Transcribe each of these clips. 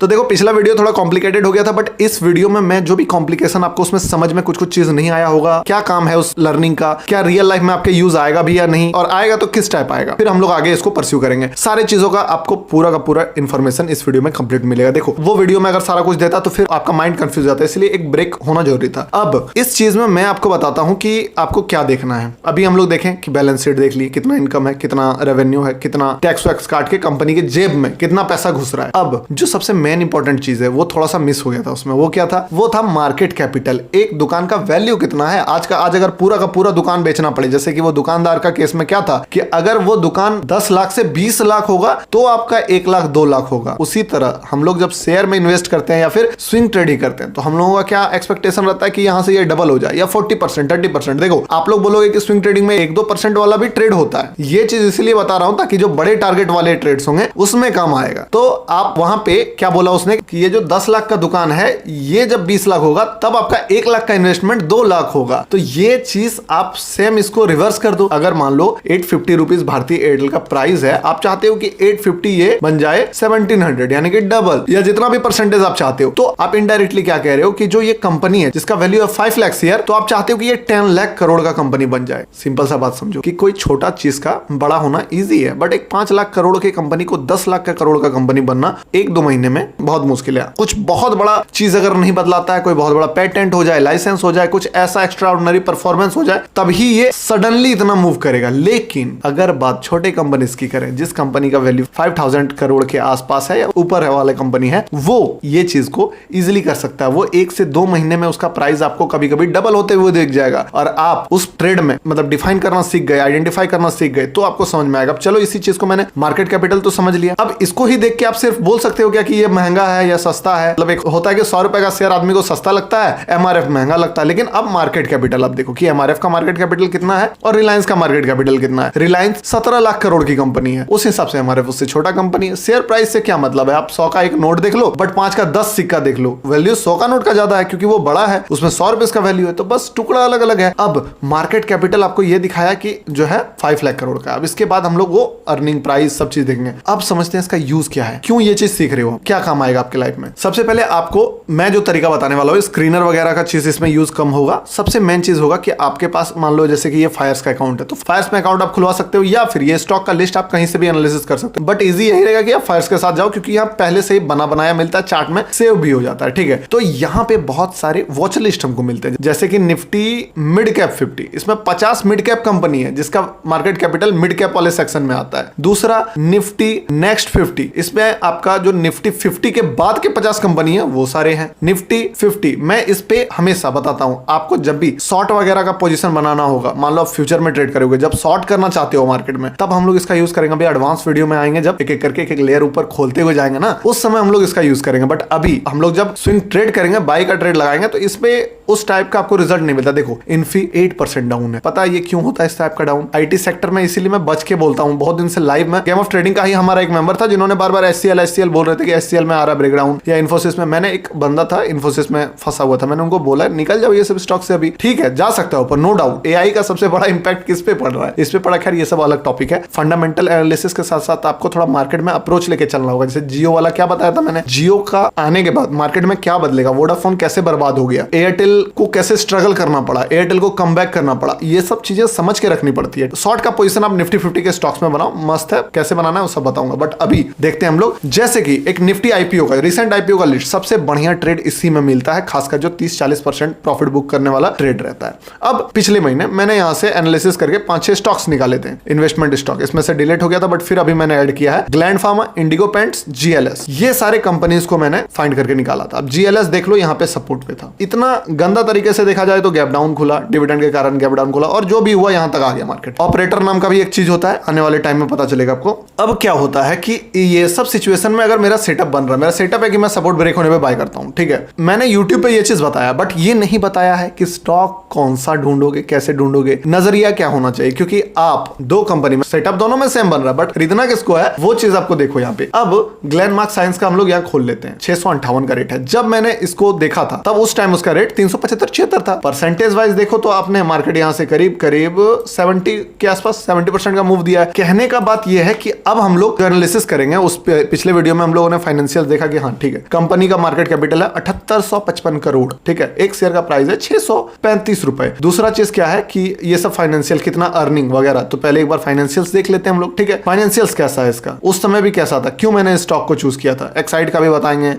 तो देखो पिछला वीडियो थोड़ा कॉम्प्लिकेटेड हो गया था, बट इस वीडियो में मैं जो भी कॉम्प्लिकेशन आपको उसमें समझ में कुछ चीज नहीं आया होगा, क्या काम है उस लर्निंग का, क्या रियल लाइफ में आपके यूज आएगा भी या नहीं, और आएगा तो किस टाइप आएगा, फिर हम लोग आगे इसको परस्यू करेंगे। सारे चीजों का आपको पूरा का पूरा इन्फॉर्मेशन इस वीडियो में कंप्लीट मिलेगा। देखो वो वीडियो में अगर सारा कुछ देता तो फिर आपका माइंड कंफ्यूज जाता है, इसलिए एक ब्रेक होना जरूरी था। अब इस चीज में मैं आपको बताता हूं कि आपको क्या देखना है। अभी हम लोग देखें कि बैलेंस शीट देख ली, कितना इनकम है, कितना रेवेन्यू है, कितना टैक्स वैक्स काट के कंपनी के जेब में कितना पैसा घुस रहा है। अब जो सबसे मेन इंपॉर्टेंट चीज है वो थोड़ा सा मिस हो गया था उसमें। वो क्या था? वो था मार्केट कैपिटल। एक दुकान का वैल्यू कितना है आज अगर पूरा का पूरा दुकान बेचना पड़े, जैसे कि वो दुकानदार का केस में क्या था कि अगर वो दुकान 10 लाख से 20 लाख होगा तो आपका 1 लाख 2 लाख होगा। उसी तरह हम लोग जब शेयर में इन्वेस्ट करते हैं या फिर स्विंग ट्रेडिंग करते हैं तो हम लोगों का क्या एक्सपेक्टेशन रहता है कि यहां से ये डबल हो जाए या 40% 30%। देखो आप लोग बोलोगे कि स्विंग ट्रेडिंग में 1-2% वाला भी ट्रेड होता है। ये चीज इसलिए बता रहा हूं ताकि जो बड़े टारगेट वाले ट्रेड्स होंगे उसमें काम आएगा। तो आप वहां पे क्या बोला उसने कि ये जो 10 लाख का दुकान है ये जब 20 लाख होगा तब आपका 1 लाख का इन्वेस्टमेंट 2 लाख होगा। तो ये चीज आप सेम इसको रिवर्स कर दो। अगर मान लो 850 रुपीज भारतीय एयरटेल का प्राइस है, आप चाहते हो कि 850 ये बन जाए 1700 यानी कि डबल या जितना भी परसेंटेज आप चाहते हो, तो आप इनडायरेक्टली क्या कह रहे हो कि जो ये कंपनी है जिसका वैल्यू है 5 लाख शेयर, तो आप चाहते हो कि ये 10 लाख करोड़ का कंपनी बन जाए। सिंपल सा बात समझो कि कोई छोटा चीज का बड़ा होना इजी है, बट एक 5 लाख करोड़ की कंपनी को 10 लाख का करोड़ का कंपनी बनना 1-2 महीने में बहुत मुश्किल है। कुछ बहुत बड़ा चीज अगर नहीं बदलाता है, कोई बहुत बड़ा पेटेंट हो जाए, लाइसेंस हो जाए, कुछ ऐसा एक्स्ट्राऑर्डिनरी परफॉर्मेंस हो जाए, तभी ये सडनली इतना मूव करेगा। लेकिन अगर बात छोटे कंपनीज की करें, जिस कंपनी का वैल्यू 5000 करोड़ के आसपास है या ऊपर है वाले कंपनी है, वो ये चीज को इजीली कर सकता है। वो 1 से 2 महीने में उसका प्राइस आपको कभी कभी डबल होते हुए देख जाएगा। और आप उस ट्रेड में मतलब डिफाइन करना सीख गए, आइडेंटिफाई करना सीख गए, तो आपको समझ में आएगा। चलो इसी चीज को मैंने मार्केट कैपिटल तो समझ लिया। अब इसको ही देख के आप सिर्फ बोल सकते हो क्या कि ये महंगा है या सस्ता है। मतलब एक होता है कि 100 रुपए का शेयर आदमी को सस्ता लगता है, एमआरएफ महंगा लगता है। लेकिन अब मार्केट कैपिटल आप देखो कि एमआरएफ का मार्केट कैपिटल कितना है और रिलायंस का मार्केट कैपिटल कितना है। रिलायंस 17 लाख करोड़ की कंपनी है, उस हिसाब से एमआरएफ उससे छोटा कंपनी है। शेयर प्राइस से क्या मतलब है? आप 100 का एक नोट देख लो बट 5 का 10 सिक्का देख लो, वैल्यू 100 का नोट का ज्यादा है क्योंकि वो बड़ा है, उसमें 100 रुपए का वैल्यू है, तो बस टुकड़ा अलग अलग है। अब मार्केट कैपिटल आपको ये दिखाया कि जो है 5 लाख करोड़ का। अब इसके बाद हम लोग वो अर्निंग प्राइस सब चीज देखेंगे। अब समझते हैं इसका यूज क्या है, क्यों ये चीज सीख रहे हो, क्या काम आएगा आपके लाइफ में। सबसे पहले आपको मैं जो तरीका बताने वाला हूं, स्क्रीनर वगैरह का चीज इसमें यूज कम होगा। सबसे मेन चीज होगा कि आपके पास मान लो जैसे कि ये फायर्स का अकाउंट है, तो फायर्स में अकाउंट आप खुलवा सकते हो या फिर ये स्टॉक का लिस्ट आप कहीं से भी एनालिसिस कर सकते हो। बट इजी यही रहेगा कि आप फायर्स के साथ जाओ क्योंकि यहाँ पहले से ही बना बनाया मिलता है, चार्ट में सेव भी हो जाता है। ठीक है, तो यहाँ पे बहुत सारे वॉच लिस्ट हमको मिलते हैं, जैसे कि निफ्टी मिड कैप 50, इसमें 50 मिड कैप कंपनी है जिसका मार्केट कैपिटल मिड कैप वाले सेक्शन में आता है। दूसरा निफ्टी नेक्स्ट 50, इसमें आपका जो निफ्टी 50 के बाद के 50 कंपनी है वो सारे हैं। निफ्टी 50 मैं इस पे हमेशा बताता हूं, आपको जब भी शॉर्ट वगैरह का पोजीशन बनाना होगा, मान लो आप फ्यूचर में ट्रेड करोगे, जब शॉर्ट करना चाहते हो मार्केट में, तब हम लोग इसका यूज करेंगे। अभी एडवांस वीडियो में आएंगे, जब एक एक करके एक लेयर ऊपर खोलते हुए जाएंगे ना, उस समय हम लोग इसका यूज करेंगे। बट अभी हम लोग जब स्विंग ट्रेड करेंगे, बाई का ट्रेड लगाएंगे, तो इसमें उस टाइप का आपको रिजल्ट नहीं मिलता। देखो इन्फी 8% डाउन है, पता है ये क्यों होता है इस टाइप का डाउन? आईटी सेक्टर में, इसीलिए मैं बच के बोलता हूं। बहुत दिन से लाइव में गेम ऑफ ट्रेडिंग का ही हमारा एक मेंबर था जिन्होंने बार बार एचसीएल बोल रहे थे कि एचसीएल में आ रहा ब्रेकडाउन, या इन्फोसिस में। मैंने एक बंदा था इन्फोसिस में फंसा हुआ था, मैंने उनको बोला निकल जाओ ये सब स्टॉक से, अभी ठीक है जा सकता है ऊपर, नो डाउट। एआई का सबसे बड़ा इंपैक्ट किस पे पड़ रहा है, इस पे पड़ा। खैर ये सब अलग टॉपिक है। फंडामेंटल एनालिसिस के साथ साथ आपको थोड़ा मार्केट में अप्रोच लेके चलना होगा। जैसे जियो वाला क्या बताया था मैंने, जियो का आने के बाद मार्केट में क्या बदलेगा, वोडाफोन कैसे बर्बाद हो गया, एयरटेल को कैसे स्ट्रगल करना पड़ा, एयरटेल को कम बैक करना पड़ा, ये सब चीजें समझ के रखनी पड़ती है। शॉर्ट का पोजीशन आप निफ्टी 50 के स्टॉक्स में बनाओ, मस्त है, कैसे बनाना है वो सब बताऊंगा। बट अभी देखते हैं हम लोग, जैसे कि एक निफ्टी आईपीओ का रिसेंट आईपीओ का लिस्ट, सबसे बढ़िया ट्रेड इसी में मिलता है, खासकर जो 30-40% प्रॉफिट बुक करने वाला ट्रेड रहता है। अब पिछले महीने मैंने यहां से एनालिसिस करके 5-6 स्टॉक्स निकाले थे, इन्वेस्टमेंट स्टॉक, इसमें से डिलीट हो गया था बट फिर अभी मैंने ऐड किया है। Gland pharma, Indigo paints, GLS, ये सारे कंपनीज को मैंने फाइंड करके निकाला था। अब जीएलएस देख लो यहाँ पे सपोर्ट पे था, इतना गंदा तरीके से देखा जाए तो गैप डाउन खुला, डिविडेंड के कारण गैप डाउन खुला, और जो भी हुआ यहां तक आ गया मार्केट। ऑपरेटर नाम का भी एक चीज होता है, आने वाले टाइम में पता चलेगा आपको। अब क्या होता है कि ये सब सिचुएशन में अगर मेरा सेटअप बन रहा है, मेरा सेटअप है कि मैं सपोर्ट ब्रेक होने पे बाय करता हूं, ठीक है, मैंने यूट्यूब पे ये चीज बताया, बट ये नहीं बताया है कि स्टॉक कौन सा ढूंढोगे, कैसे ढूंढोगे, नजरिया क्या होना चाहिए, क्योंकि आप दो कंपनी में सेटअप दोनों में सेम बन रहा है बट खरीदना किसको है वो चीज आपको देखो यहाँ पे। अब ग्लेनमार्क साइंस का हम लोग यहाँ खोल लेते हैं, 658 का रेट है। जब मैंने इसको देखा था तब उस टाइम उसका रेट 375-76 था। परसेंटेज वाइज देखो तो आपने मार्केट यहाँ से करीब करीब 70 के आसपास 70% का मूव दिया है। कहने का बात यह है कि अब हम लोग एनालिसिस करेंगे। उस पिछले वीडियो में हम लोगों ने फाइनेंशियल देखा कि हाँ ठीक है, कंपनी का मार्केट कैपिटल है 7855 करोड़, ठीक है, एक शेयर का प्राइस है 635 रुपए। दूसरा चीज क्या है कि ये सब फाइनेंशियल कितना अर्निंग वगैरह, तो पहले एक बार फाइनेंशियल्स देख लेते हैं हम लोग, ठीक है। फाइनेंशियल्स कैसा है इसका, उस समय भी कैसा था, क्यों मैंने स्टॉक को चूज किया था, एक्साइड का भी बताएंगे,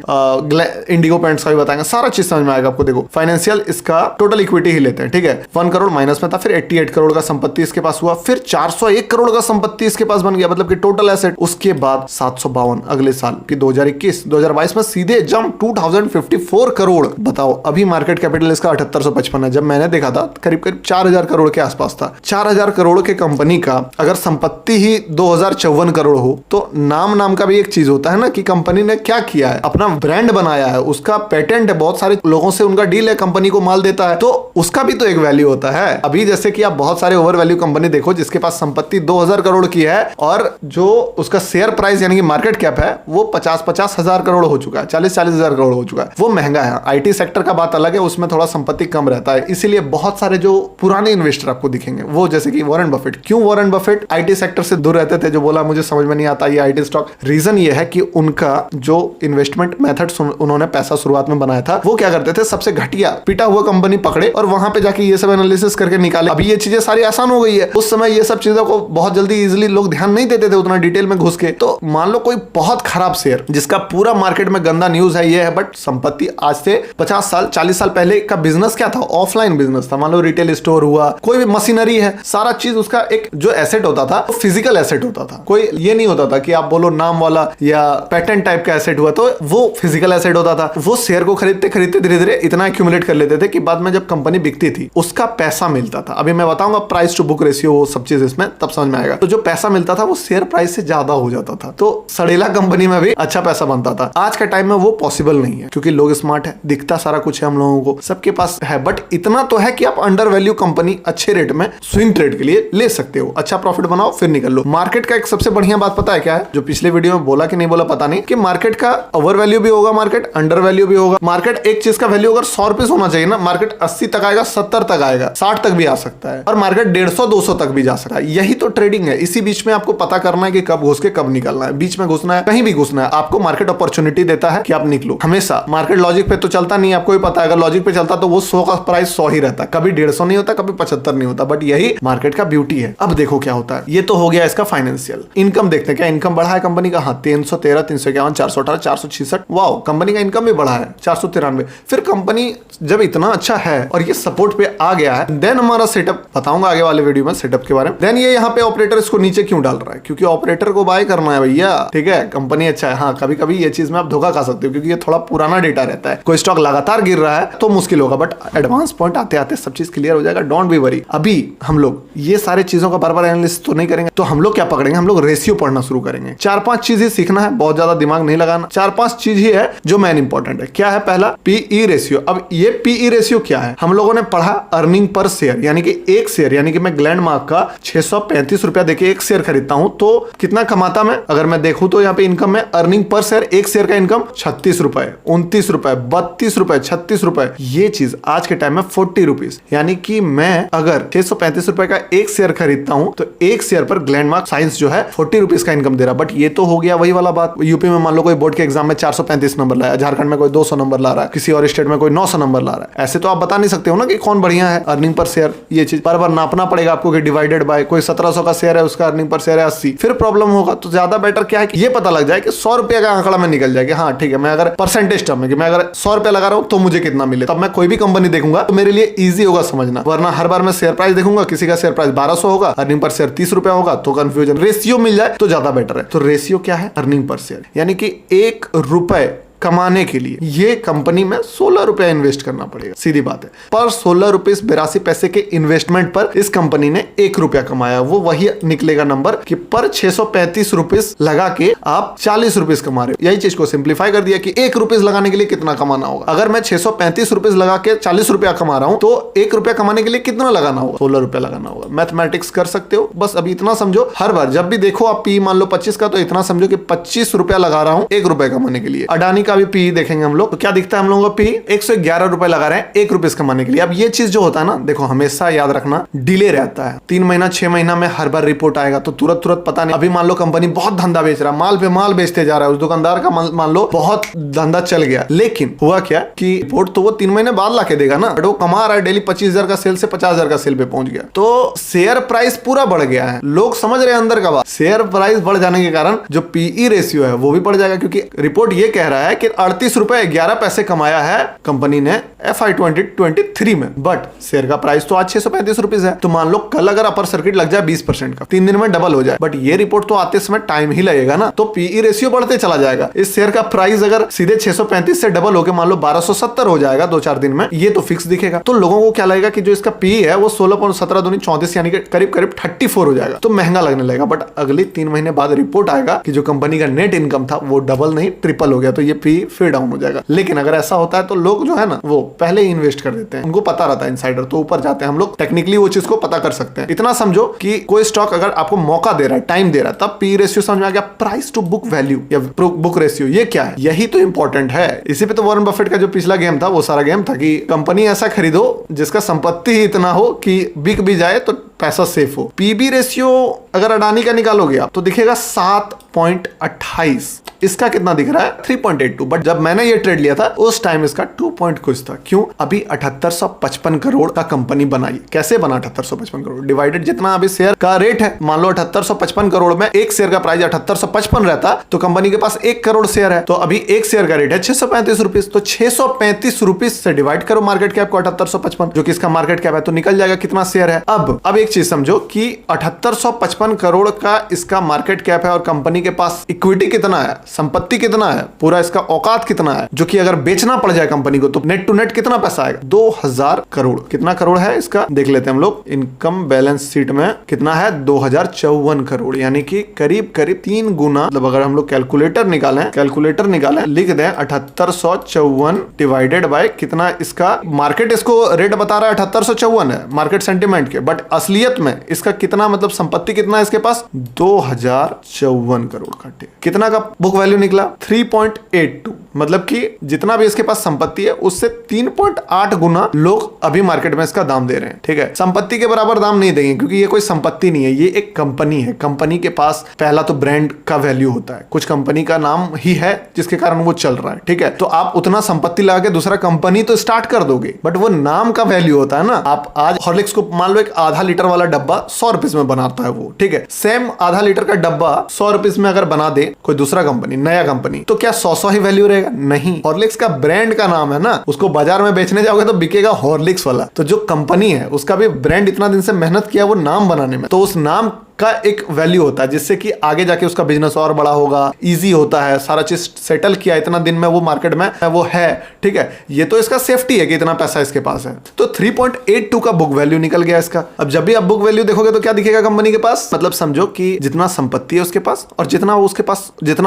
इंडिगो पेंट्स का भी बताएंगे, सारा चीज समझ में आएगा आपको। देखो फाइनेंशियल इसका टोटल इक्विटी ही लेते हैं, ठीक है, 1 करोड़ माइनस में था, फिर 88 करोड़ का संपत्ति इसके पास हुआ, फिर 401 करोड़ का संपत्ति इसके पास बन गया, मतलब कि टोटल एसेट। उसके बाद 752 अगले साल की 2021-2022 में सीधे जंप 2054 करोड़। बताओ अभी मार्केट कैपिटल इसका 7855 है, जब मैंने देखा था करीब करीब 4000 करोड़ के आसपास था। 4000 करोड़ के कंपनी का अगर संपत्ति ही 2054 करोड़ हो तो नाम का भी एक चीज होता है ना कि कंपनी ने क्या किया है, अपना ब्रांड बनाया है, उसका पेटेंट है, बहुत सारे लोगों से उनका डील है, कंपनी को माल देता है, तो उसका भी तो एक वैल्यू होता है। अभी जैसे कि आप बहुत सारे ओवर वैल्यू कंपनी देखो जिसके पास संपत्ति 2000 करोड़ की है और जो उसका शेयर प्राइस यानी कि मार्केट कैप है वो 50-50 हजार करोड़ हो चुका है, 40-40 हजार करोड़ हो चुका है, वो महंगा है। आईटी सेक्टर का बात अलग है, उसमें थोड़ा संपत्ति कम रहता है, इसीलिए बहुत सारे जो पुराने इन्वेस्टर आपको दिखेंगे वो जैसे कि वॉरेन बफेट। क्यों वॉरेन बफेट आईटी सेक्टर से दूर रहते थे, जो बोला मुझे समझ में नहीं आता ये आईटी स्टॉक, रीजन ये है कि उनका जो इन्वेस्टमेंट मेथड उन्होंने पैसा शुरुआत में बनाया था वो क्या करते थे, सबसे घटिया पिटा हुआ कंपनी पकड़े और वहां पे जाके ये सब एनालिसिस करके निकाले। अभी ये चीजें सारी आसान हो गई है, उस समय ये सब चीजों को बहुत जल्दी इजीली लोग ध्यान नहीं देते थे उतना डिटेल में घुस के। तो मान लो कोई बहुत खराब शेयर जिसका पूरा मार्केट में गंदा न्यूज है ये है, बट संपत्ति आज से 50 साल 40 साल पहले का बिजनेस क्या था, ऑफलाइन बिजनेस था। मान लो रिटेल स्टोर हुआ, कोई भी मशीनरी है, सारा चीज उसका एक जो एसेट होता था वो फिजिकल एसेट होता था। कोई ये नहीं होता था कि आप बोलो नाम वाला या पैटेंट टाइप का एसेट हुआ तो वो फिजिकल एसेट होता था। वो शेयर को खरीदते खरीदते धीरे धीरे इतना एक्यूमुलेट कर लेते थे कि बाद में जब कंपनी बिकती थी उसका पैसा मिलता था। अभी मैं बताऊंगा प्राइस टू बुक रेशियो वो सब चीज इसमें तब समझ में आएगा। तो जो पैसा मिलता था वो शेयर प्राइस से ज्यादा हो जाता था, तो सड़ेला कंपनी में भी अच्छा पैसा बनता था। आज के टाइम में वो पॉसिबल नहीं है क्योंकि लोग स्मार्ट है, दिखता सारा कुछ है हम लोगों को, सबके पास है, बट इतना तो है कि आप अंडर वैल्यू कंपनी अच्छे रेट में स्विंग ट्रेड के लिए ले सकते हो, अच्छा प्रॉफिट बनाओ फिर निकल लो। मार्केट का एक सबसे बढ़िया बात पता है क्या है, जो पिछले वीडियो में बोला कि नहीं बोला पता नहीं, कि मार्केट का ओवर वैल्यू भी होगा, मार्केट अंडर वैल्यू भी होगा। मार्केट एक चीज का वैल्यू अगर 100 रुपीज होना चाहिए ना, मार्केट 80 तक आएगा, 70 तक आएगा, 60 तक भी आ सकता है और मार्केट 150-200 तक भी जा सकता है। यही तो ट्रेडिंग है। इसी बीच में आपको पता करना है कि कब घुस के कब निकलना है, बीच में घुसना है, कहीं भी घुसना है, आपको मार्केट अपॉर्चुनिटी देता है कि आप निकलो। हमेशा मार्केट लॉजिक पे तो चलता नहीं, आपको भी पता है, अगर लॉजिक पे चलता तो वो 100 का प्राइस 100 ही रहता, कभी 150 नहीं होता, कभी 75 नहीं होता, बट यही मार्केट का ब्यूटी है। अब देखो क्या होता है, ये तो हो गया इसका फाइनेंशियल। इनकम देखते हैं, क्या इनकम बढ़ा है कंपनी का, हाँ 313, 351, 418, 466, वाओ, कंपनी का इनकम भी बढ़ा है 493। फिर कंपनी जब इतना अच्छा है और ये सपोर्ट पे आ गया है, देन हमारा सेटअप बताऊंगा आगे वाले वीडियो में सेटअप के बारे में। देन ये यहाँ पे ऑपरेटर इसको नीचे क्यों डाल रहा है, क्योंकि ऑपरेटर को बाय करना है भैया, ठीक है, कंपनी अच्छा है। हाँ कभी कभी ये चीज में आप धोखा खा सकते हो क्योंकि ये थोड़ा पुराना डेटा रहता है, कोई स्टॉक लगातार गिर रहा है तो मुश्किल होगा, बट एडवांस पॉइंट आते आते सब चीज क्लियर हो जाएगा, डोंट बी वरी। अभी हम लोग ये सारे चीजों का बार बार एनालिसिस तो नहीं करेंगे, तो हम लोग क्या पकड़ेंगे, हम लोग रेशियो पढ़ना शुरू करेंगे। 4-5 चीजें सीखना है, बहुत ज्यादा दिमाग नहीं लगाना, 4-5 चीज ही है जो मेन इंपॉर्टेंट है। क्या है, पहला पीई रेशियो। अब ये पीई रेशियो क्या है, हम लोगों ने पढ़ा अर्निंग पर शेयर, यानी कि एक शेयर, यानी कि मैं ग्लैंडमार्क का 635 रुपया देके एक शेयर खरीदता हूं तो कितना कमाता मैं, अगर मैं देखूं तो यहाँ पे इनकम में अर्निंग पर शेयर एक शेयर का इनकम 36 रुपए, 29 रुपए, 32 रुपए, 36 रुपए। ये चीज आज के टाइम में 40 रुपीज, यानी कि मैं अगर 635 रुपए का एक शेयर खरीदता हूं तो एक शेयर पर ग्लैंडमार्क साइंस जो है 40 रुपीज का इनकम दे रहा। बट ये तो हो गया वही वाला बात, यूपी में मान लो कोई बोर्ड के एग्जाम में 435 नंबर लाया, झारखंड में कोई 200 नंबर ला रहा है, किसी और स्टेट में कोई 900 नंबर ला रहा है। ऐसे तो आप बता नहीं सकते हो ना कि कौन बढ़िया है अर्निंग पर शेयर। ये चीज बार बार नापना पड़ेगा आपको कि डिवाइडेड बाय, कोई 1700 का शेयर है उसका अर्निंग पर शेयर है 80, फिर प्रॉब्लम होगा। तो ज्यादा बेटर क्या है कि ये पता लग जाए कि 100 रुपए का आंकड़ा में निकल जाए कि हाँ ठीक है, मैं अगर परसेंटेज टर्म में कि मैं अगर 100 रुपए लगा रहा हूं तो मुझे कितना मिले, तब मैं कोई भी कंपनी देखूंगा तो मेरे लिए इजी होगा समझना। वरना हर बार मैं शेयर प्राइस देखूंगा, किसी का शेयर प्राइस 1200 होगा, अर्निंग पर शेयर 30 रुपया होगा, तो कंफ्यूजन। रेशियो मिल जाए तो ज्यादा बेटर है। तो रेशियो क्या है, अर्निंग पर शेयर, यानी कि 1 रुपए कमाने के लिए ये कंपनी में 16 रुपया इन्वेस्ट करना पड़ेगा, सीधी बात है। पर 16 रुपए 82 पैसे के इन्वेस्टमेंट पर इस कंपनी ने 1 रुपया कमाया, वो वही निकलेगा नंबर कि पर 635 रुपीस लगा के आप 40 रुपीस कमा रहे हो। यही चीज को सिंप्लीफाई कर दिया कि 1 रुपीस लगाने के लिए कितना कमाना होगा। अगर मैं 635 रुपीस लगा के 40 रुपया कमा रहा हूं तो 1 रुपया कमाने के लिए कितना लगाना होगा, 16 रुपया लगाना होगा। मैथमेटिक्स कर सकते हो, बस अभी इतना समझो, हर बार जब भी देखो आप पी मान लो 25 का, तो इतना समझो कि 25 रुपया लगा रहा हूं 1 रुपया कमाने के लिए। अडानी का का भी पी देखेंगे हम लोग, तो क्या दिखता है हम लोगों को पी 111 रुपए लगा रहे हैं 1 रुपीज कमाने के लिए। अब ये चीज जो होता है ना, देखो हमेशा याद रखना, डिले रहता है। 3 महीना 6 महीना में हर बार रिपोर्ट आएगा, तो तुरंत पता नहीं। अभी मान लो कंपनी बहुत धंधा बेच रहा है, माल पे माल बेचते जा रहा है, उस दुकानदार का मान लो बहुत धंधा चल गया, लेकिन हुआ क्या कि रिपोर्ट तो वो 3 महीने बाद लाके देगा ना, बट वो कमा रहा है डेली 25,000 का सेल से 50,000 का सेल पे पहुंच गया, तो शेयर प्राइस पूरा बढ़ गया है। लोग समझ रहे हैं अंदर का बात, शेयर प्राइस बढ़ जाने के कारण जो पीई रेशियो है वो भी बढ़ जाएगा, क्योंकि रिपोर्ट ये कह रहा है कि 38 रुपए 11 पैसे कमाया है कंपनी ने FY 2023 में, बट शेयर का प्राइस तो आज 635 रुपीज है। तो मान लो कल अगर अपर सर्किट लग जाए 20% का, 3 दिन में डबल हो जाए, बट ये रिपोर्ट तो आते समय टाइम ही लगेगा ना, तो पीई रेशियो बढ़ते चला जाएगा। इस शेयर का प्राइस अगर सीधे 635 से डबल होकर मान लो 1270 हो जाएगा 2-4 दिन में, ये तो फिक्स दिखेगा। तो लोगों को क्या लगेगा कि जो इसका पीई है वो 16.17 दूनी 34 यानी कि करीब 34 हो जाएगा, तो महंगा लगने लगेगा। बट अगले 3 महीने बाद रिपोर्ट आएगा कि जो कंपनी का नेट इनकम था वो डबल नहीं ट्रिपल हो गया, तो ये पीई फिर डाउन हो जाएगा। लेकिन अगर ऐसा होता है तो लोग जो है ना वो पहले ही इन्वेस्ट कर देते हैं, उनको पता रहता है, इनसाइडर तो ऊपर जाते हैं, हम लोग टेक्निकली वो चीज को पता कर सकते हैं। इतना समझो कि कोई स्टॉक अगर आपको मौका दे रहा है, टाइम दे रहा है, तब पी रेशियो समझ में आ गया। प्राइस टू बुक वैल्यू या बुक रेशियो ये क्या है, यही तो इंपॉर्टेंट है। इसी पे तो वॉरेन बफेट का जो पिछला गेम था वो सारा गेम था कि कंपनी ऐसा खरीदो जिसका संपत्ति ही इतना हो कि बिक भी जाए तो पैसा सेफ हो। पीबी रेशियो अगर अडानी का निकालोगे आप तो दिखेगा 7.28, इसका कितना दिख रहा है 3.82, बट जब मैंने ये ट्रेड लिया था उस टाइम इसका 2 पॉइंट कुछ था। क्यों? अभी 7855 करोड़ का कंपनी बनाई। कैसे बना 7855 करोड़? डिवाइडेड जितना अभी शेयर का रेट है, मान लो 7855 करोड़ में एक शेयर का प्राइस 7855 रहता तो कंपनी के पास 1 करोड़ शेयर है, तो अभी एक शेयर का रेट है 635 रुपीज, तो 635 रुपीज से डिवाइड करो मार्केट कैप को 7855, जो कि इसका मार्केट कैप है, तो निकल जाएगा कितना शेयर है। अब एक चीज समझो कि 7855 करोड़ का इसका मार्केट कैप है और कंपनी के पास इक्विटी कितना है, संपत्ति कितना है, पूरा इसका औकात कितना है, जो कि अगर बेचना पड़ जाए कंपनी को तो नेट टू नेट कितना पैसा आएगा 2000 करोड़। कितना करोड़ है इसका देख लेते हैं हम लोग। इनकम बैलेंस शीट में कितना है 2054 करोड़, यानी कि करीब 3 गुना। मतलब अगर हम लोग कैलकुलेटर निकालें लिख दें 7854 डिवाइडेड बाय कितना, इसका मार्केट इसको रेट बता रहा है 7854 है मार्केट सेंटिमेंट के, बट असलियत में इसका कितना, मतलब संपत्ति कितना है इसके पास 2054 करोड़ का। कितना का बुक वैल्यू निकला 3.82, मतलब कि जितना भी इसके पास संपत्ति है उससे 3.8 गुना लोग अभी मार्केट में इसका दाम दे रहे हैं। ठीक है, संपत्ति के बराबर दाम नहीं देंगे क्योंकि ये कोई संपत्ति नहीं है, ये एक कंपनी है। कंपनी के पास पहला तो ब्रांड का वैल्यू होता है, कुछ कंपनी का नाम ही है जिसके कारण वो चल रहा है। ठीक है, तो आप उतना संपत्ति लगा के दूसरा कंपनी तो स्टार्ट कर दोगे, बट वो नाम का वैल्यू होता है ना। आप आज हॉर्लिक्स को मान लो एक आधा लीटर वाला डब्बा 100 रुपीज में बनाता है वो, ठीक है, सेम आधा लीटर का डब्बा 100 रुपीज में अगर बना दे कोई दूसरा कंपनी, नया कंपनी, तो क्या 100 ही वैल्यू रहेगा? नहीं, हॉर्लिक्स का ब्रांड का नाम है ना, उसको बाजार में बेचने जाओगे तो बिकेगा हॉर्लिक्स वाला। तो जो कंपनी है उसका भी ब्रांड इतना दिन से मेहनत किया वो नाम बनाने में, तो उस नाम का एक वैल्यू होता है जिससे कि आगे जाके उसका बिजनेस और बड़ा होगा, इजी होता है, सारा चीज सेटल किया इतना दिन में वो मार्केट में वो है। ठीक है, ये तो इसका सेफ्टी है कि इतना पैसा इसके पास है। तो 3.82 का बुक वैल्यू निकल गया इसका। अब जब भी आप बुक वैल्यू देखोगे तो क्या दिखेगा कंपनी के पास, मतलब समझो कि जितना संपत्ति है उसके पास और जितना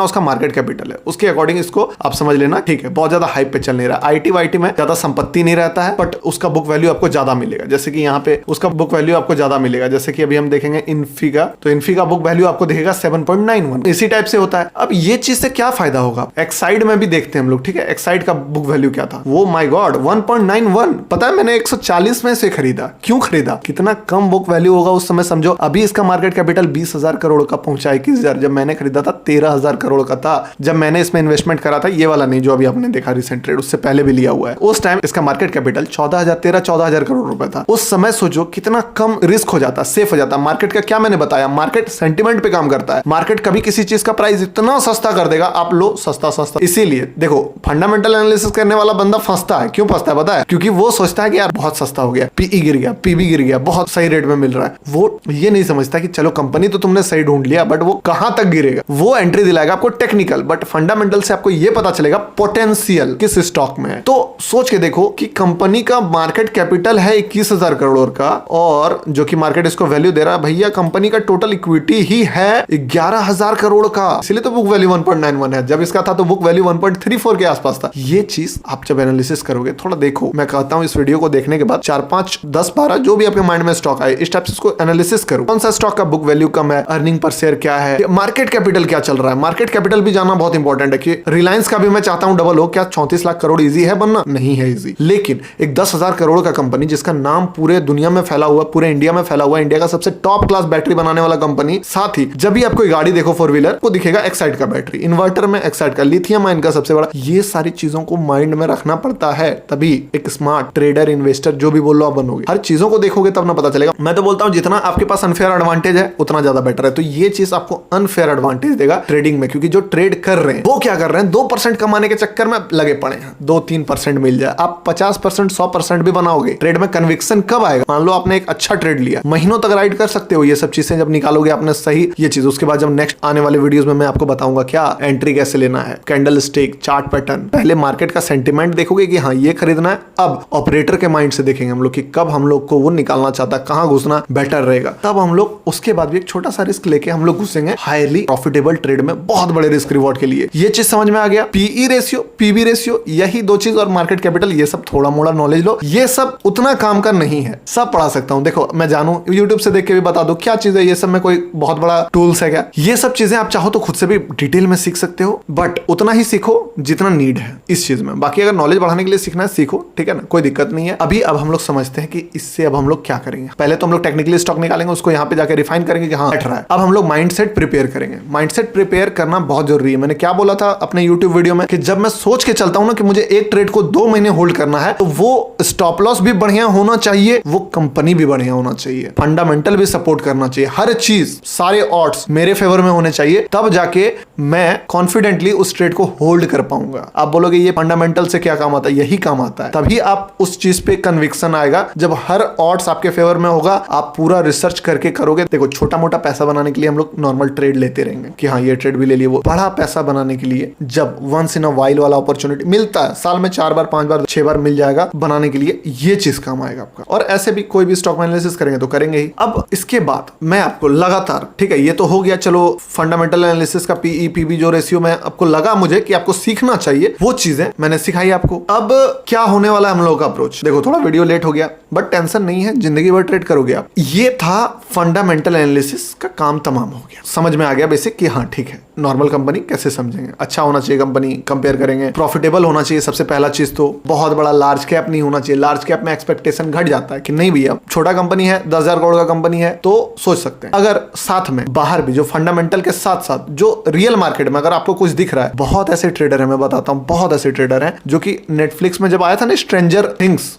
उसका मार्केट कैपिटल है उसके अकॉर्डिंग इसको आप समझ लेना। ठीक है, बहुत ज्यादा हाइप पे चल नहीं रहा। आईटी वाईटी में ज्यादा संपत्ति नहीं रहता है, बट उसका बुक वैल्यू आपको ज्यादा मिलेगा। जैसे कि यहाँ पे उसका बुक वैल्यू आपको ज्यादा मिलेगा, जैसे कि अभी हम देखेंगे इन्फी का, तो इन्फी का बुक वैल्यू आपको दिखेगा 7.91, इसी टाइप से होता है। अब ये चीज से क्या फायदा होगा, एक्साइड में भी देखते हैं हम लोग। ठीक है, एक्साइड का बुक वैल्यू क्या था, वो माय गॉड 1.91। पता है मैंने 140 में से खरीदा। क्यों खरीदा? कितना कम बुक वैल्यू होगा उस समय समझो। अभी इसका मार्केट कैपिटल 20,000 करोड़ का पहुंचा, 21,000। जब मैंने खरीदा था 13,000 करोड़ का था। जब मैंने इसमें इन्वेस्टमेंट करा था, ये वाला नहीं जो अभी आपने देखा रिसेंट ट्रेड, उससे पहले भी लिया हुआ है, उस टाइम इसका मार्केट कैपिटल 13,000 करोड़ रुपए था। उस समय सोचो कितना कम रिस्क हो जाता, सेफ हो जाता। मार्केट का क्या मैंने बताया, मार्केट सेंटिमेंट पे काम करता है। मार्केट कभी किसी चीज का प्राइस इतना सस्ता कर देगा, आप लो सस्ता। इसीलिए देखो फंडामेंटल एनालिसिस करने वाला बंदा फंसता है। क्यों फंसता है पता है? क्योंकि वो सोचता है कि यार बहुत सस्ता हो गया, पीई गिर गया, पीबी गिर गया, बहुत सही रेट में मिल रहा है। वो ये नहीं समझता कि चलो कंपनी तो तुमने सही ढूंढ लिया, बट वो कहां तक गिरेगा वो एंट्री दिलाएगा आपको टेक्निकल, बट फंडामेंटल से आपको ये पता चलेगा पोटेंशियल किस स्टॉक में है। तो सोच के देखो कि कंपनी का मार्केट कैपिटल है 21,000 करोड़ का, और जो कि मार्केट इसको वैल्यू दे रहा है, भैया कंपनी का का टोटल इक्विटी ही है 11,000 करोड़ का, इसलिए तो बुक वैल्यू 1.91 है। जब इसका था तो बुक वैल्यू 1.34 के आसपास था। ये चीज आप जब एनालिसिस करोगे, थोड़ा देखो, मैं कहता हूं इस वीडियो को देखने के बाद 4, 5, 10, 12 जो भी आपके माइंड में स्टॉक आए, इस टाइप से इसको एनालिसिस करो। कौन सा स्टॉक का बुक वैल्यू कम है, अर्निंग पर शेयर क्या है, मार्केट कैपिटल क्या चल रहा है। मार्केट कैपिटल भी जानना बहुत इंपॉर्टेंट है कि रिलायंस का भी मैं चाहता हूं डबल हो, क्या 34 लाख करोड़ इजी है बनना? नहीं है इजी। लेकिन एक 10,000 करोड़ का कंपनी जिसका नाम पूरे दुनिया में फैला हुआ, पूरे इंडिया में फैला हुआ, इंडिया का सबसे टॉप क्लास बैटरी बनाने वाला कंपनी, साथ ही जब भी आप कोई गाड़ी देखो 4 व्हीलर, वो दिखेगा एक्साइड का बैटरी, इन्वर्टर में एक्साइड का, लिथियम आयन का सबसे बड़ा। ये सारी चीजों को माइंड में रखना पड़ता है, तभी एक स्मार्ट ट्रेडर, इन्वेस्टर जो भी बोल लो आप बनोगे। हर चीजों को देखोगे तब ना पता चलेगा। मैं तो बोलता हूं जितना आपके पास अनफेयर एडवांटेज है उतना ज्यादा बेटर है। तो ये चीज आपको अनफेयर एडवांटेज देगा ट्रेडिंग में, क्योंकि जो ट्रेड कर रहे हैं वो क्या कर रहे हैं, 2% कमाने के चक्कर में लगे पड़े हैं। 2-3% मिल जाए, आप 50%, 100% भी बनाओगे। ट्रेड में कन्विक्शन कब आएगा? मान लो आपने एक अच्छा ट्रेड लिया, महीनों तक राइड कर सकते हो। ये सब चीजें जब निकालोगे आपने सही ये चीज, उसके बाद जब नेक्स्ट आने वाले वीडियोस में मैं आपको बताऊंगा क्या एंट्री कैसे लेना है, कैंडल स्टिक, चार्ट पैटर्न। पहले मार्केट का सेंटिमेंट देखोगे कि हाँ ये खरीदना है, अब ऑपरेटर के माइंड से देखेंगे हम लोग कि कब हम लोग को वो निकालना चाहता है, कहां घुसना बेटर रहेगा, तब हम लोग उसके बाद भी एक छोटा सा रिस्क लेके हम लोग घुसेंगे हाईली प्रॉफिटेबल ट्रेड में, बहुत बड़े रिस्क रिवॉर्ड के लिए। ये चीज समझ में आ गया। पीई रेशियो, पीवी रेशियो, यही दो चीज, और मार्केट कैपिटल, ये सब थोड़ा मोड़ा नॉलेज लो। ये सब उतना काम का नहीं है, सब पढ़ा सकता हूं। देखो मैं जानू, यूट्यूब से देख के भी बता दो क्या चीज है, ये सब में कोई बहुत बड़ा टूल्स है क्या? ये सब चीजें आप चाहो तो खुद से भी डिटेल में सीख सकते हो, बट उतना ही सीखो जितना नीड है इस चीज में। बाकी अगर नॉलेज बढ़ाने के लिए सीखना है सीखो, ठीक है ना, कोई दिक्कत नहीं है। अभी अब हम लोग समझते हैं कि इससे अब हम लोग क्या करेंगे। पहले तो हम लोग टेक्निकली स्टॉक निकालेंगे, उसको यहाँ पे जाके रिफाइन करेंगे कि हाँ बैठ रहा है। अब हम लोग माइंडसेट प्रिपेयर करेंगे। माइंडसेट प्रिपेयर करना बहुत जरूरी है। मैंने क्या बोला था अपने यूट्यूब वीडियो में कि जब मैं सोच के चलता हूं ना कि मुझे एक ट्रेड को 2 महीने होल्ड करना है, तो वो स्टॉप लॉस भी बढ़िया होना चाहिए, वो कंपनी भी बढ़िया होना चाहिए, फंडामेंटल भी सपोर्ट करना चाहिए, हर चीज, सारे ऑड्स मेरे फेवर में होने चाहिए, तब जाके मैं कॉन्फिडेंटली उस ट्रेड को होल्ड कर पाऊंगा। आप बोलोगे ये फंडामेंटल से क्या काम आता है? यही काम आता है। तभी आप उस चीज पे कन्विक्शन आएगा जब हर ऑड्स आपके फेवर में होगा, आप पूरा रिसर्च करके करोगे। देखो छोटा मोटा पैसा बनाने के लिए हम लोग नॉर्मल ट्रेड लेते रहेंगे कि हाँ ये ट्रेड भी ले लिए, वो बड़ा पैसा बनाने के लिए जब वंस इन अ वाइल वाला अपॉर्चुनिटी मिलता है, साल में 4 बार, 5 बार, 6 बार मिल जाएगा बनाने के लिए, ये चीज काम आएगा आपका। और ऐसे भी कोई भी स्टॉक एनालिसिस करेंगे तो करेंगे ही। अब इसके बाद मैं आपको लगातार, ठीक है ये तो हो गया चलो फंडामेंटल एनालिसिस का पीई पीबी जो रेशियो में आपको लगा मुझे कि आपको सीखना चाहिए, वो चीजें मैंने सिखाई आपको। अब क्या होने वाला है हम लोगों का अप्रोच? देखो थोड़ा वीडियो लेट हो गया, बट टेंशन नहीं है, जिंदगी भर ट्रेड करोगे आप। ये था फंडामेंटल एनालिसिस का काम, तमाम हो गया, समझ में आ गया बेसिक कि हाँ ठीक है नॉर्मल कंपनी कैसे समझेंगे, अच्छा होना चाहिए कंपनी, कंपेयर करेंगे, प्रॉफिटेबल होना चाहिए सबसे पहला चीज, तो बहुत बड़ा लार्ज कैप नहीं होना चाहिए। लार्ज कैप में एक्सपेक्टेशन घट जाता है कि नहीं भैया छोटा कंपनी है, 10,000 करोड़ का कंपनी है तो सोच सकते हैं। अगर साथ में बाहर भी जो फंडामेंटल के साथ साथ जो रियल मार्केट में अगर आपको कुछ दिख रहा है, बहुत ऐसे ट्रेडर है, मैं बताता हूँ बहुत ऐसे ट्रेडर हैं जो कि नेटफ्लिक्स में जब आया था ना स्ट्रेंजर थिंग्स,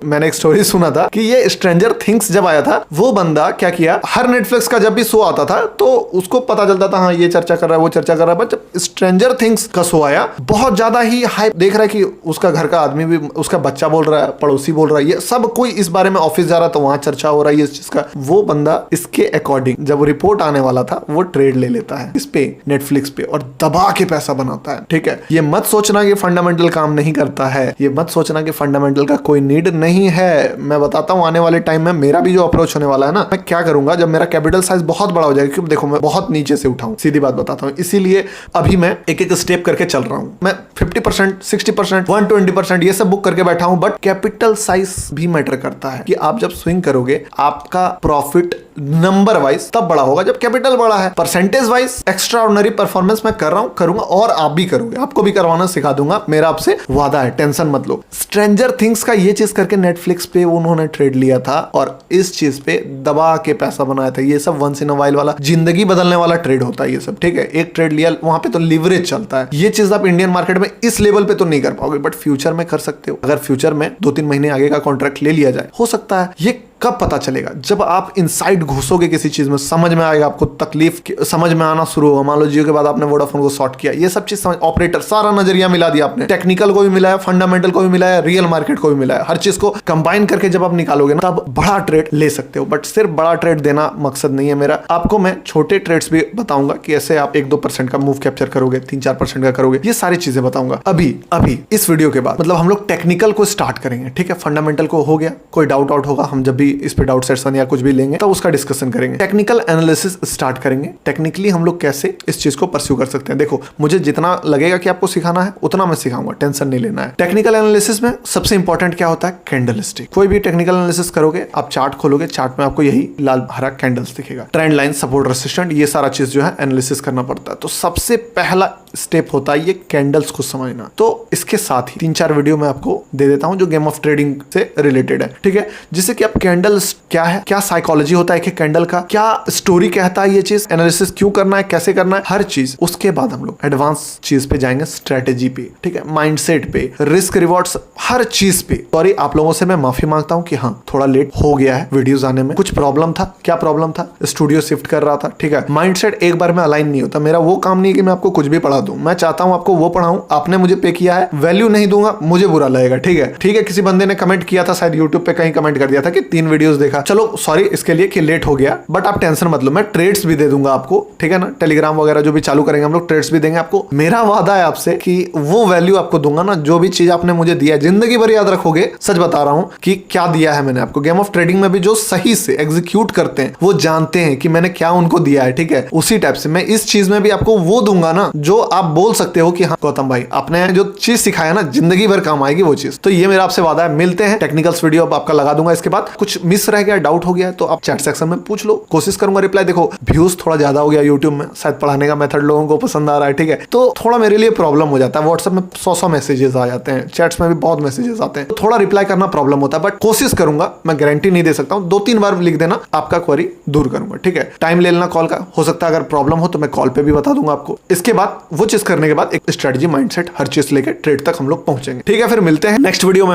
मैंने एक स्टोरी सुना था कि ये स्ट्रेंजर थिंग्स जब आया था, वो बंदा क्या किया, हर नेटफ्लिक्स का जब भी शो आता था तो उसको पता चलता था हाँ ये चर्चा कर रहा है, वो चर्चा कर रहा है। बट जब स्ट्रेंजर थिंग्स का शो आया, बहुत ज्यादा ही हाइप देख रहा है कि उसका घर का आदमी भी, उसका बच्चा बोल रहा है, पड़ोसी बोल रहा है, ये सब कोई इस बारे में, ऑफिस जा रहा तो वहां चर्चा हो रहा है इस चीज का। वो बंदा इसके अकॉर्डिंग जब रिपोर्ट आने वाला था वो ट्रेड ले लेता है इस पे, नेटफ्लिक्स पे, और दबा के पैसा बनाता है। ठीक है, ये मत सोचना कि फंडामेंटल काम नहीं करता है, ये मत सोचना कि फंडामेंटल का कोई नीड नहीं है। मैं बताता हूँ आने वाले टाइम में मेरा भी जो अप्रोच होने वाला है ना, मैं क्या करूंगा जब मेरा कैपिटल साइज बहुत बड़ा हो जाएगा, क्योंकि देखो मैं बहुत नीचे से उठाऊं, सीधी बात बताता हूँ, इसीलिए अभी मैं एक एक स्टेप करके चल रहा हूं। मैं 50%, 60%, 120% ये सब बुक करके बैठा हूं, बट कैपिटल साइज भी मैटर करता है कि आप जब स्विंग करोगे आपका प्रॉफिट नंबर वाइज तब बड़ा होगा जब कैपिटल बड़ा है। Percentage wise extra ordinary performance मैं कर रहा हूं, करूंगा, और आप भी करोगे, आपको भी करवाना सिखा दूंगा, मेरा आपसे वादा है, टेंशन मत लो। स्ट्रेंजर थिंग्स का ये चीज करके नेटफ्लिक्स पे उन्होंने ट्रेड लिया था और इस चीज पे दबा के पैसा बनाया था। ये सब वंस इन अ वाइल वाला, जिंदगी बदलने वाला ट्रेड होता है ये सब। ठीक है, एक ट्रेड लिया, वहां पे तो लिवरेज चलता है। ये चीज आप इंडियन मार्केट में इस लेवल पे तो नहीं कर पाओगे, बट फ्यूचर में कर सकते हो। अगर फ्यूचर में 2-3 महीने आगे का कॉन्ट्रैक्ट ले लिया जाए, हो सकता है। ये कब पता चलेगा? जब आप इनसाइड घुसोगे किसी चीज में, समझ में आएगा, आपको तकलीफ समझ में आना शुरू होगा। मान लो जियो के बाद आपने वोडाफोन को शॉर्ट किया, ये सब चीज समझ, ऑपरेटर सारा नजरिया मिला दिया आपने, टेक्निकल को भी मिला है, फंडामेंटल को भी मिला है, रियल मार्केट को भी मिला है, हर चीज को कंबाइन करके जब आप निकालोगे ना, तब बड़ा ट्रेड ले सकते हो। बट सिर्फ बड़ा ट्रेड देना मकसद नहीं है मेरा, आपको मैं छोटे ट्रेड्स भी बताऊंगा कि ऐसे आप 1-2% का मूव कैप्चर करोगे, 3-4% का करोगे, ये सारी चीजें बताऊंगा अभी इस वीडियो के बाद। मतलब हम लोग टेक्निकल को स्टार्ट करेंगे, ठीक है, फंडामेंटल को हो गया, कोई डाउट आउट होगा हम जब भी भी इस पे डाउट सेशन या कुछ भी लेंगे तो उसका डिस्कशन करेंगे। टेक्निकल एनालिसिस स्टार्ट करेंगे, टेक्निकली हम लोग कैसे इस चीज को परस्यू कर सकते हैं। देखो मुझे जितना लगेगा कि आपको सिखाना है उतना मैं सिखाऊंगा, टेंशन नहीं लेना है। टेक्निकल एनालिसिस में सबसे इंपॉर्टेंट क्या होता है, कैंडलस्टिक। कोई भी टेक्निकल एनालिसिस करोगे, आप चार्ट खोलोगे, चार्ट में आपको यही लाल हरा कैंडल्स दिखेगा, ट्रेंड लाइन, सपोर्ट, रेजिस्टेंस, ये सारा चीज जो है एनालिसिस करना पड़ता है। तो सबसे पहला स्टेप होता है ये कैंडल्स को समझना। तो इसके साथ ही 3-4 वीडियो मैं आपको दे देता हूं जो गेम ऑफ ट्रेडिंग से रिलेटेड है, ठीक है, जिससे कि आप कैंडल्स क्या है, क्या साइकोलॉजी होता है एक कैंडल का, क्या स्टोरी कहता है, ये चीज एनालिसिस क्यों करना है, कैसे करना है, हर चीज। उसके बाद हम लोग एडवांस चीज पे जाएंगे, स्ट्रेटेजी पे, ठीक है, माइंडसेट पे, रिस्क रिवॉर्ड्स, हर चीज पे। सॉरी आप लोगों से मैं माफी मांगता हूं कि हाँ थोड़ा लेट हो गया है वीडियोस आने में, कुछ प्रॉब्लम था। क्या प्रॉब्लम था, स्टूडियो शिफ्ट कर रहा था, ठीक है। माइंडसेट एक बार में अलाइन नहीं होता, मेरा वो काम नहीं है कि मैं आपको कुछ भी पढ़ा दूं, मैं चाहता हूं आपको वो पढ़ाऊं, आपने मुझे पे किया है, वैल्यू नहीं दूंगा मुझे बुरा लगेगा, ठीक है, ठीक है। किसी बंदे ने कमेंट किया था शायद यूट्यूब पे, कहीं कमेंट कर दिया था कि 3 वीडियोस देखा, चलो सॉरी इसके लिए कि लेट हो गया, बट आप टेंशन मत लो, मैं ट्रेड्स भी दे दूंगा आपको, ठीक है ना। टेलीग्राम वगैरह जो भी चालू करेंगे हम लोग, ट्रेड्स भी देंगे आपको। मेरा वादा है आपसे कि वो वैल्यू आपको दूंगा ना, जो भी चीज आपने मुझे दिया है, जिंदगी भर याद रखोगे। सच बता रहा हूं कि क्या दिया है मैंने आपको। गेम ऑफ ट्रेडिंग में भी जो सही से एग्जीक्यूट करते हैं वो जानते हैं कि मैंने क्या उनको दिया है, ठीक है। उसी टाइप से मैं इस चीज में भी आपको वो दूंगा ना जो आप बोल सकते हो कि हाँ गौतम भाई आपने जो चीज सिखाया ना जिंदगी भर काम आएगी वो चीज। तो ये मेरा आपसे वादा है। मिलते हैं, टेक्निकल्स वीडियो अब आपका लगा दूंगा। इसके बाद कुछ मिस रह गया, डाउट हो गया तो आप चैट सेक्शन में पूछ लो, कोशिश करूंगा रिप्लाई। देखो व्यूज थोड़ा ज्यादा हो गया यूट्यूब में, शायद पढ़ाने का मेथड लोगों को पसंद आ रहा है, ठीक है, तो थोड़ा मेरे लिए प्रॉब्लम हो जाता है। व्हाट्सएप में 100 मैसेजेस आ जाते हैं, चैट्स में भी बहुत मैसेजेस आते हैं, तो थोड़ा रिप्लाई करना प्रॉब्लम होता है, बट कोशिश करूंगा, मैं गारंटी नहीं दे सकता हूं। 2-3 बार लिख देना, आपका क्वेरी दूर करूंगा, ठीक है। टाइम ले लेना कॉल का, हो सकता है अगर प्रॉब्लम हो तो मैं कॉल पे भी बता दूंगा आपको। इसके बाद वो चीज करने के बाद एक स्ट्रेटजी, माइंडसेट, हर चीज लेके ट्रेड तक हम लोग पहुंचेंगे, ठीक है। फिर मिलते हैं नेक्स्ट वीडियो में।